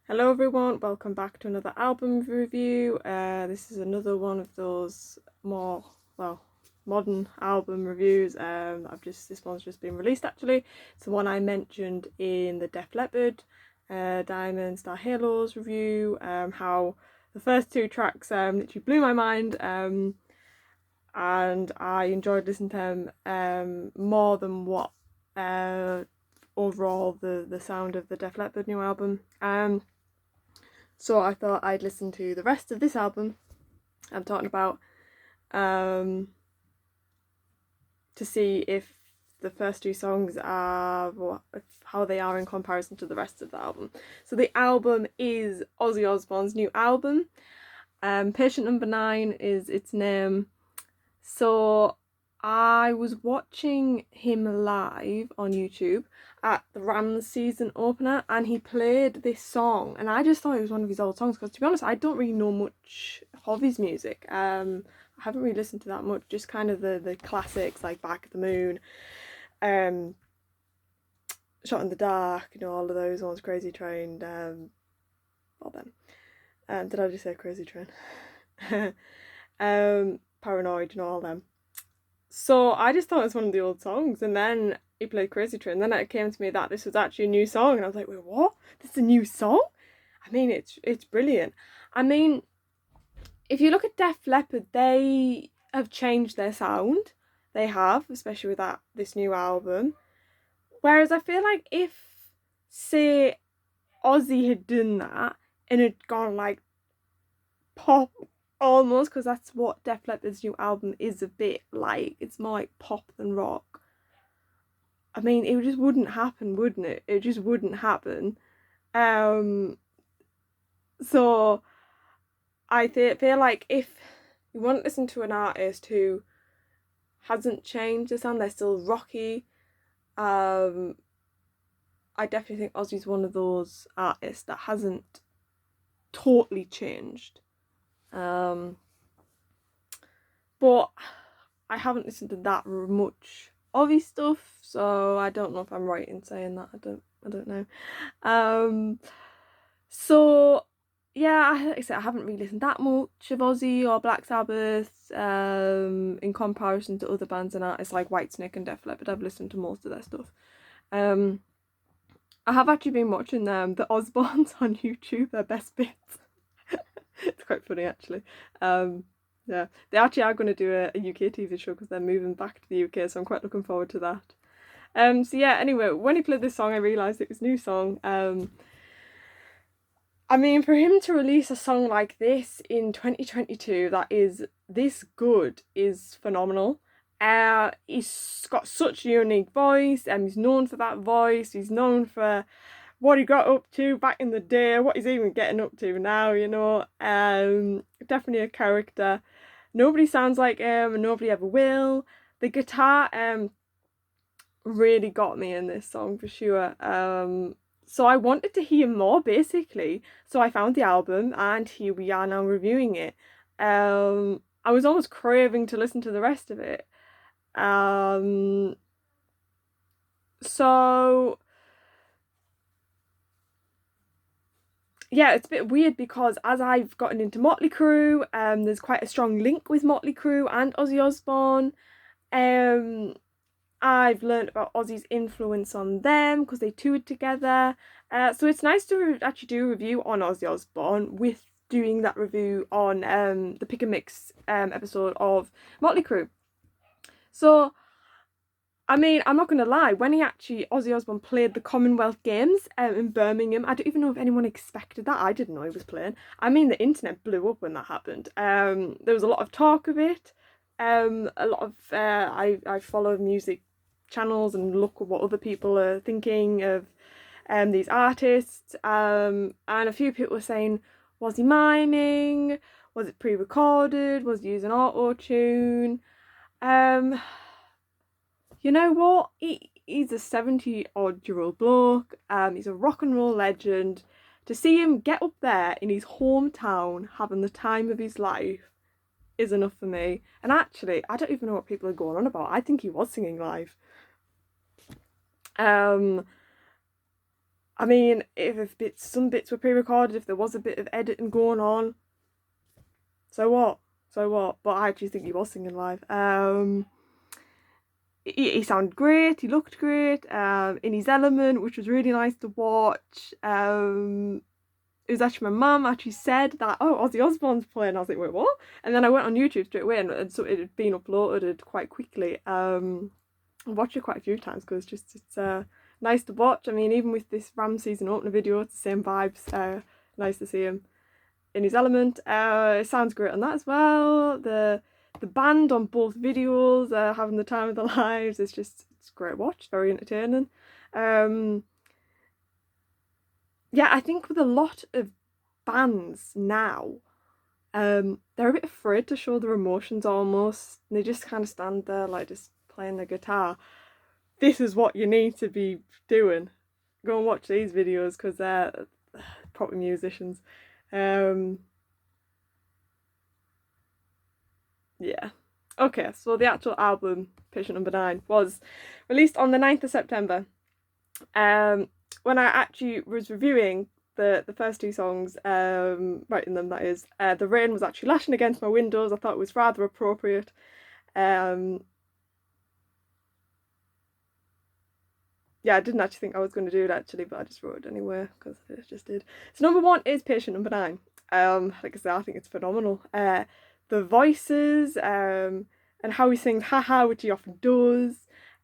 Hello everyone, welcome back to another album review. This is another one of those more, modern album reviews. This one's just been released actually. It's the one I mentioned in the Def Leppard Diamond Star Halos review. How the first two tracks literally blew my mind. And I enjoyed listening to them more than what overall the sound of the Def Leppard new album. So I thought I'd listen to the rest of this album I'm talking about to see if the first two songs are how they are in comparison to the rest of the album. So the album is Ozzy Osbourne's new album. Patient Number 9 is its name. So I was watching him live on YouTube at the Rams season opener, and he played this song, and I just thought it was one of his old songs, because to be honest I don't really know much of his music. I haven't really listened to that much, just kind of the classics like Back of the Moon, Shot in the Dark, all of those ones, Crazy Train, all them. Did I just say Crazy Train? Paranoid, all them. So I just thought it was one of the old songs, and then he played Crazy Train, and then it came to me that this was actually a new song, and I was like, wait, what? This is a new song? I mean, it's brilliant. I mean, if you look at Def Leppard, they have changed their sound. They have, especially with this new album. Whereas I feel like if, say, Ozzy had done that and had gone like pop almost, because that's what Def Leppard's new album is a bit like. It's more like pop than rock. I mean, it just wouldn't happen, wouldn't it? It just wouldn't happen. So I feel like if you want to listen to an artist who hasn't changed the sound, they're still rocky. I definitely think Ozzy's one of those artists that hasn't totally changed. But I haven't listened to that much of his stuff, so I don't know if I'm right in saying that. I don't know. So yeah, like I said, I haven't really listened that much of Ozzy or Black Sabbath in comparison to other bands and artists like Whitesnake and Def Leppard. I've listened to most of their stuff. I have actually been watching the Osbournes on YouTube, their best bits. It's quite funny actually. Yeah, they actually are going to do a UK TV show because they're moving back to the UK, so I'm quite looking forward to that. So yeah, anyway, when he played this song, I realised it was a new song. I mean, for him to release a song like this in 2022 that is this good is phenomenal. He's got such a unique voice, and he's known for that voice. He's known for what he got up to back in the day, what he's even getting up to now, Definitely a character. Nobody sounds like him, and nobody ever will. The guitar really got me in this song for sure. So I wanted to hear more basically. So I found the album, and here we are now reviewing it. I was almost craving to listen to the rest of it. So yeah, it's a bit weird because as I've gotten into Motley Crue, there's quite a strong link with Motley Crue and Ozzy Osbourne. I've learned about Ozzy's influence on them because they toured together. So it's nice to actually do a review on Ozzy Osbourne with doing that review on the Pick and Mix episode of Motley Crue. So I mean, I'm not going to lie, when Ozzy Osbourne played the Commonwealth Games in Birmingham, I don't even know if anyone expected that. I didn't know he was playing. I mean, the internet blew up when that happened. There was a lot of talk of it. A lot of, I follow music channels and look at what other people are thinking of these artists. And a few people were saying, was he miming? Was it pre-recorded? Was he using auto-tune? You know what? He's a 70-odd-year-old bloke. He's a rock and roll legend. To see him get up there in his hometown having the time of his life is enough for me. And actually, I don't even know what people are going on about. I think he was singing live. I mean, if some bits were pre-recorded, if there was a bit of editing going on, so what? So what? But I actually think he was singing live. He sounded great. He looked great. In his element, which was really nice to watch. It was actually my mum actually said that, oh, Ozzy Osbourne's playing. I was like, wait, what? And then I went on YouTube straight away, and so it had been uploaded quite quickly. I watched it quite a few times because it's nice to watch. I mean, even with this Ram season opener video, it's the same vibes. Nice to see him in his element. It sounds great on that as well. The band on both videos having the time of their lives. It's a great watch, very entertaining. Yeah, I think with a lot of bands now, they're a bit afraid to show their emotions almost. They just kind of stand there like just playing the guitar. This is what you need to be doing. Go and watch these videos because they're proper musicians. Yeah. Okay, so the actual album, Patient Number 9, was released on the 9th of September. When I actually was reviewing the first two songs, writing them, that is, the rain was actually lashing against my windows. I thought it was rather appropriate. Yeah, I didn't actually think I was going to do it actually, but I just wrote it anyway because I just did. So number 1 is Patient Number 9. Like I said, I think it's phenomenal. The voices, and how he sings haha, which he often does.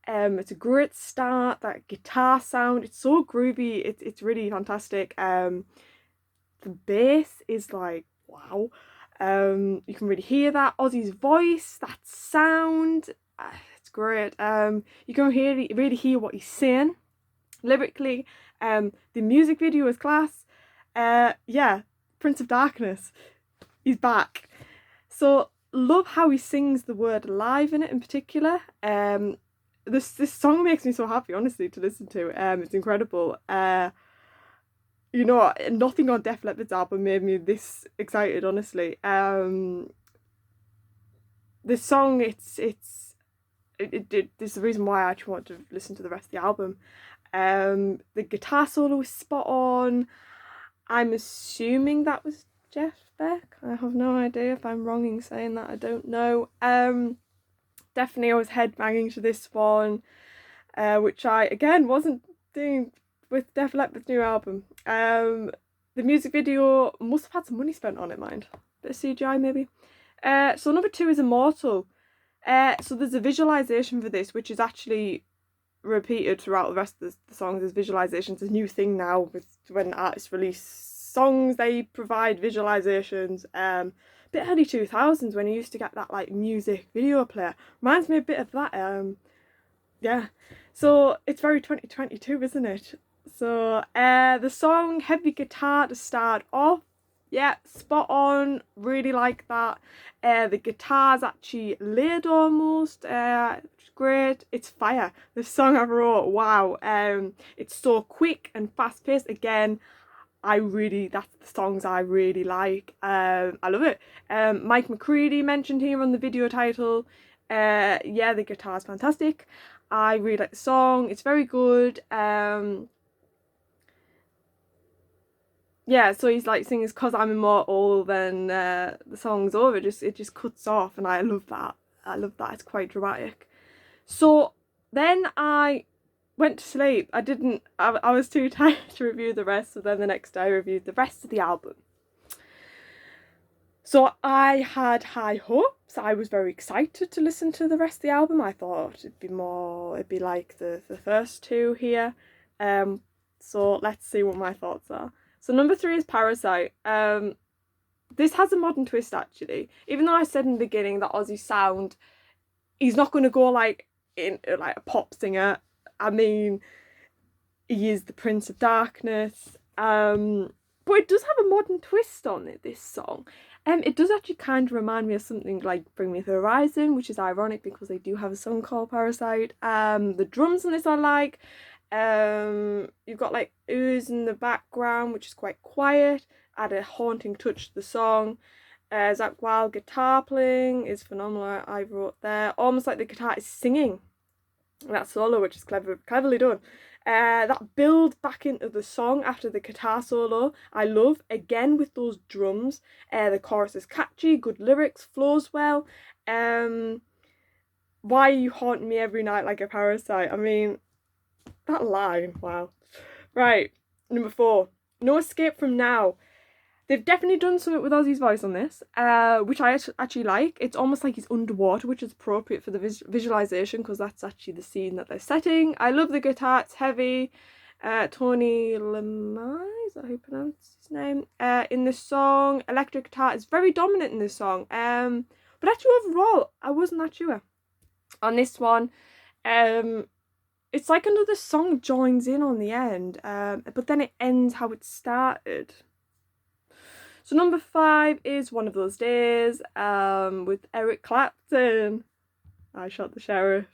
It's a great start. That guitar sound, it's so groovy. It's really fantastic. The bass is like wow. You can really hear that Ozzy's voice, that sound. It's great. You can really hear what he's saying lyrically. The music video is class. Yeah, Prince of Darkness, he's back. So love how he sings the word alive in it in particular. This song makes me so happy, honestly, to listen to. It's incredible. You know, nothing on Def Leppard's album made me this excited, honestly. This song, this is the reason why I actually want to listen to the rest of the album. The guitar solo is spot on. I'm assuming that was Jeff Beck. I have no idea. If I'm wrong in saying that, I don't know. Definitely I was headbanging to this one, which I again wasn't doing with Def Leppard's new album. The music video must have had some money spent on it, mind. Bit of CGI maybe. So number 2 is Immortal. So there's a visualization for this, which is actually repeated throughout the rest of the songs. There's visualizations. It's a new thing now with when artists release songs, they provide visualizations. Bit early 2000s when you used to get that like music video player. Reminds me a bit of that. Yeah. So it's very 2022, isn't it? So the song, heavy guitar to start off. Yeah, spot on. Really like that. The guitar's actually laid almost. It's great. It's fire. The song I wrote, wow. It's so quick and fast paced. Again, that's the songs I really like. I love it. Mike McCready mentioned here on the video title. Yeah, the guitar's fantastic. I really like the song. It's very good. Yeah, so he's like singing "Cause I'm Immortal," then the song's over. It just cuts off, and I love that. I love that. It's quite dramatic. So then I went to sleep. I was too tired to review the rest, so then the next day I reviewed the rest of the album. So I had high hopes. I was very excited to listen to the rest of the album. I thought it'd be like the first two here. So let's see what my thoughts are. So number 3 is Parasite. This has a modern twist actually. Even though I said in the beginning that Ozzy sound, he's not going to go like in like a pop singer. I mean, he is the Prince of Darkness. But it does have a modern twist on it, this song. It does actually kind of remind me of something like Bring Me the Horizon, which is ironic because they do have a song called Parasite. The drums on this I like. You've got like ooze in the background, which is quite quiet. Add a haunting touch to the song. Zach Wild guitar playing is phenomenal. I wrote there, almost like the guitar is singing that solo, which is cleverly done. That build back into the song after the guitar solo, I love. Again, with those drums, the chorus is catchy, good lyrics, flows well. Why are you haunting me every night like a parasite? I mean, that line, wow. Right, number 4, No Escape From Now. They've definitely done something with Ozzy's voice on this, which I actually like. It's almost like he's underwater, which is appropriate for the visualization, because that's actually the scene that they're setting. I love the guitar, it's heavy. Tony Lamai, is that how you pronounce his name? In this song, electric guitar is very dominant in this song. But actually overall, I wasn't that sure. On this one, it's like another song joins in on the end, but then it ends how it started. So number 5 is One of Those Days, with Eric Clapton. I Shot the Sheriff.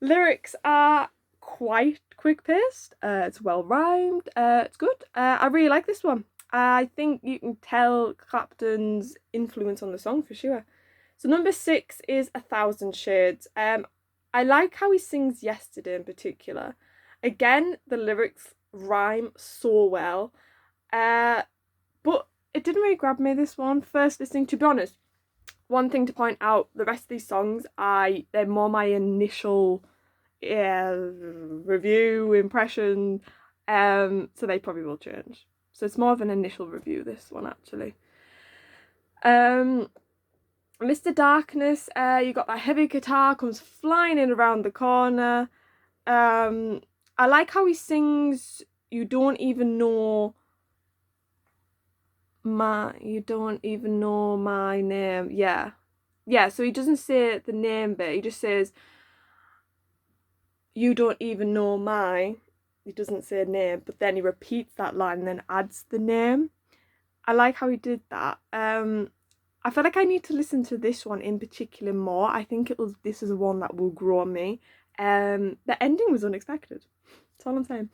Lyrics are quite quick-paced. It's well rhymed. It's good. I really like this one. I think you can tell Clapton's influence on the song for sure. So number 6 is 1,000 Shades. I like how he sings Yesterday in particular. Again, the lyrics rhyme so well. But it didn't really grab me, this one, first listening. To be honest, one thing to point out, the rest of these songs, they're more my initial review, impression, so they probably will change. So it's more of an initial review, this one, actually. Mr. Darkness, you got that heavy guitar, comes flying in around the corner. I like how he sings, you don't even know my name. Yeah, so he doesn't say the name bit, he just says you don't even know my, he doesn't say name, but then he repeats that line and then adds the name. I like how he did that. I feel like I need to listen to this one in particular more. I think this is one that will grow on me. The ending was unexpected, that's all I'm saying.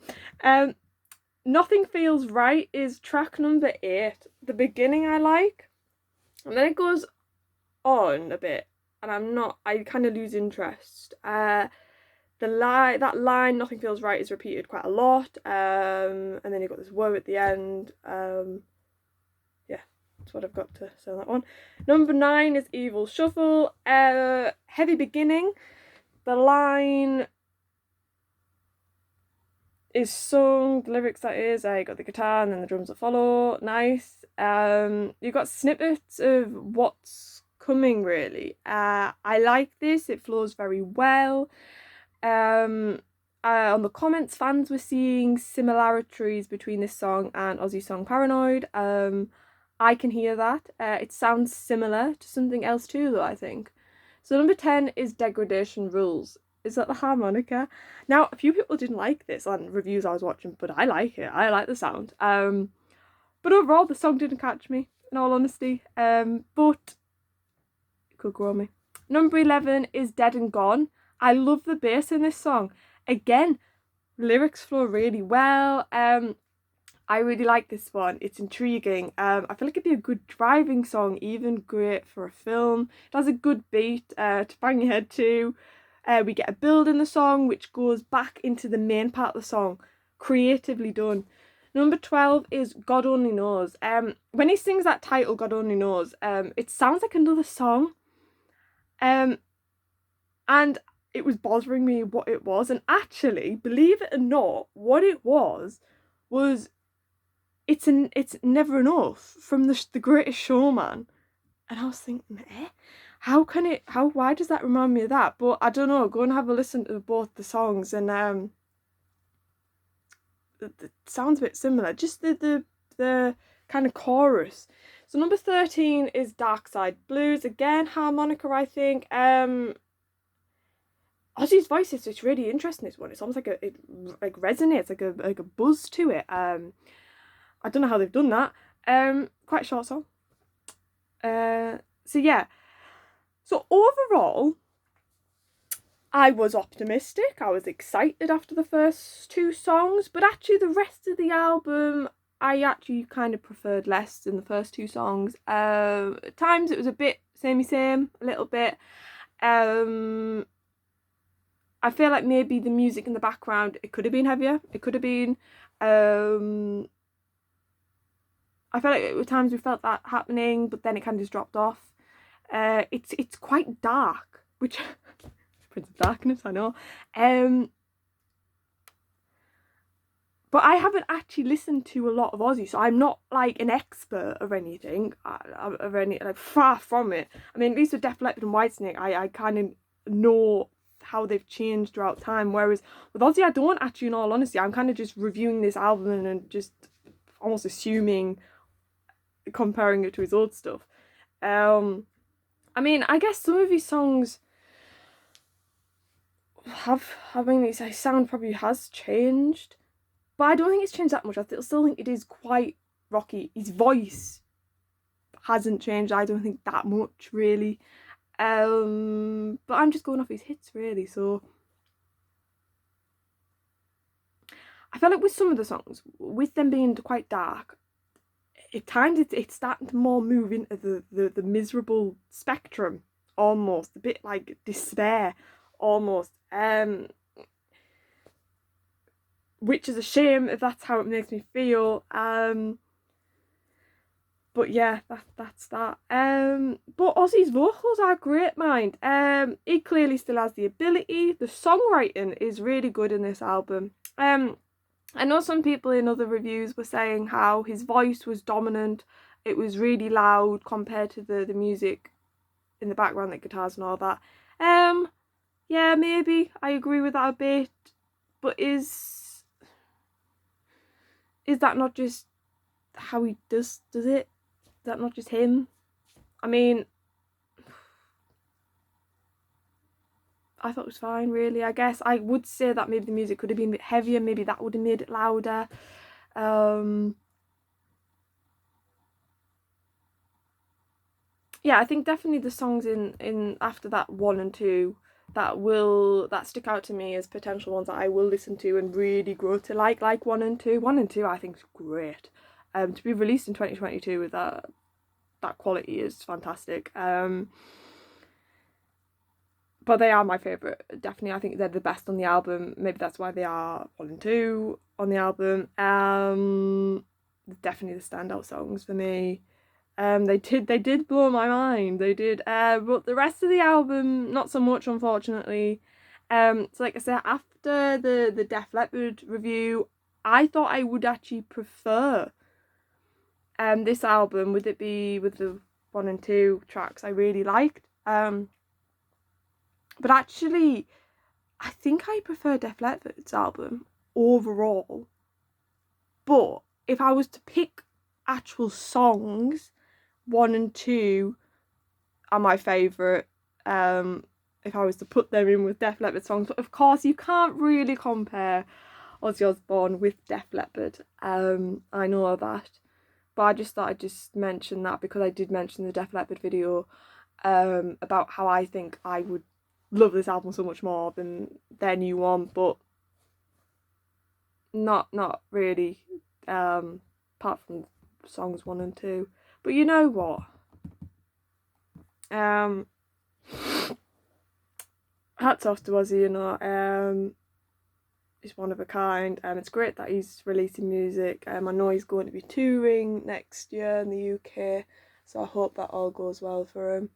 Nothing Feels Right is track number 8. The beginning I like, and then it goes on a bit, and I kind of lose interest. That line, Nothing Feels Right, is repeated quite a lot, and then you've got this word at the end. Yeah, that's what I've got to say on that one. Number 9 is Evil Shuffle. Heavy beginning. The line is sung, the lyrics that is, you got the guitar and then the drums that follow, nice. You've got snippets of what's coming, really. I like this, it flows very well. On the comments, fans were seeing similarities between this song and Ozzy's song Paranoid. I can hear that. It sounds similar to something else too, though, I think. So number 10 is Degradation Rules. Is that the harmonica? Now, a few people didn't like this on reviews I was watching, but I like it. I like the sound. But overall, the song didn't catch me, in all honesty. But it could grow on me. Number 11 is Dead and Gone. I love the bass in this song. Again, lyrics flow really well. I really like this one. It's intriguing. I feel like it'd be a good driving song, even great for a film. It has a good beat to bang your head to. We get a build in the song which goes back into the main part of the song. Creatively done. Number 12 is God Only Knows. When he sings that title, God Only Knows, it sounds like another song. And it was bothering me what it was. And actually, believe it or not, what it was it's Never Enough from the Greatest Showman. And I was thinking, why does that remind me of that? But I don't know, go and have a listen to both the songs, and it sounds a bit similar, just the kind of chorus. So number 13 is Dark Side Blues. Again, harmonica, I think. Ozzy's voice is just really interesting, this one. It's almost like it resonates, like a buzz to it. I don't know how they've done that. Quite a short song. So yeah. So overall, I was optimistic. I was excited after the first 2 songs, but actually the rest of the album, I actually kind of preferred less than the first 2 songs. At times it was a bit samey same, a little bit. I feel like maybe the music in the background, it could have been heavier. It could have been, I feel like at times we felt that happening, but then it kind of just dropped off. It's quite dark, which Prince of Darkness, I know. But I haven't actually listened to a lot of Ozzy, so I'm not like an expert of anything, like far from it. I mean, at least with Def Leppard and Whitesnake, I kind of know how they've changed throughout time. Whereas with Ozzy, I don't actually, in all honesty. I'm kind of just reviewing this album and just almost assuming, comparing it to his old stuff. I mean, I guess some of his songs his sound probably has changed. But I don't think it's changed that much. I still think it is quite rocky. His voice hasn't changed, I don't think, that much, really. But I'm just going off his hits, really. So I feel like with some of the songs, with them being quite dark, at times it's starting to more move into the miserable spectrum, almost. A bit like despair, almost. Which is a shame if that's how it makes me feel. But yeah, that's that. But Ozzy's vocals are great, mind. He clearly still has the ability. The songwriting is really good in this album. I know some people in other reviews were saying how his voice was dominant. It was really loud compared to the music in the background, the guitars and all that. Yeah, maybe I agree with that a bit. But is that not just how he does it? Is that not just him? I mean, I thought it was fine, really. I guess I would say that maybe the music could have been a bit heavier. Maybe that would have made it louder. Yeah, I think definitely the songs in after that 1 and 2 that stick out to me as potential ones that I will listen to and really grow to like 1 and 2. 1 and 2 I think is great. To be released in 2022 with that quality is fantastic. But they are my favourite, definitely. I think they're the best on the album. Maybe that's why they are 1 and 2 on the album. Definitely the standout songs for me. They did blow my mind. They did. But the rest of the album, not so much, unfortunately. So like I said, after the Def Leppard review, I thought I would actually prefer this album, with it be with the 1 and 2 tracks I really liked. But actually, I think I prefer Def Leppard's album overall. But if I was to pick actual songs, 1 and 2 are my favourite. If I was to put them in with Def Leppard songs, but of course you can't really compare Ozzy Osbourne with Def Leppard. I know that, but I just thought I'd just mention that because I did mention the Def Leppard video about how I think I would love this album so much more than their new one, but not really. Apart from songs 1 and 2. But you know what? Hats off to Ozzy, you know. He's one of a kind. It's great that he's releasing music. I know he's going to be touring next year in the UK, so I hope that all goes well for him.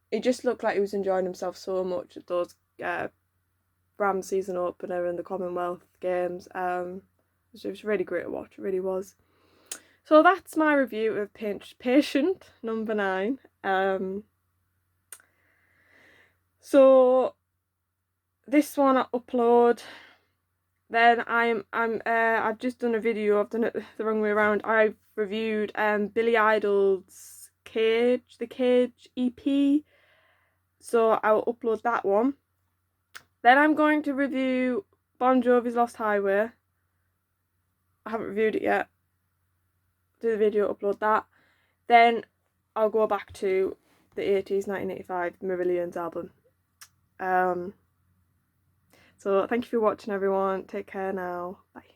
It just looked like he was enjoying himself so much at those Rams season opener and the Commonwealth Games. It was really great to watch, it really was. So that's my review of Patient number 9. So this one I upload, then I've just done a video. I've done it the wrong way around. I've reviewed Billy Idol's Cage, the Cage EP. So I'll upload that one. Then I'm going to review Bon Jovi's Lost Highway. I haven't reviewed it yet. Do the video, upload that. Then I'll go back to the 80s, 1985 Marillions album. So thank you for watching, everyone. Take care now. Bye.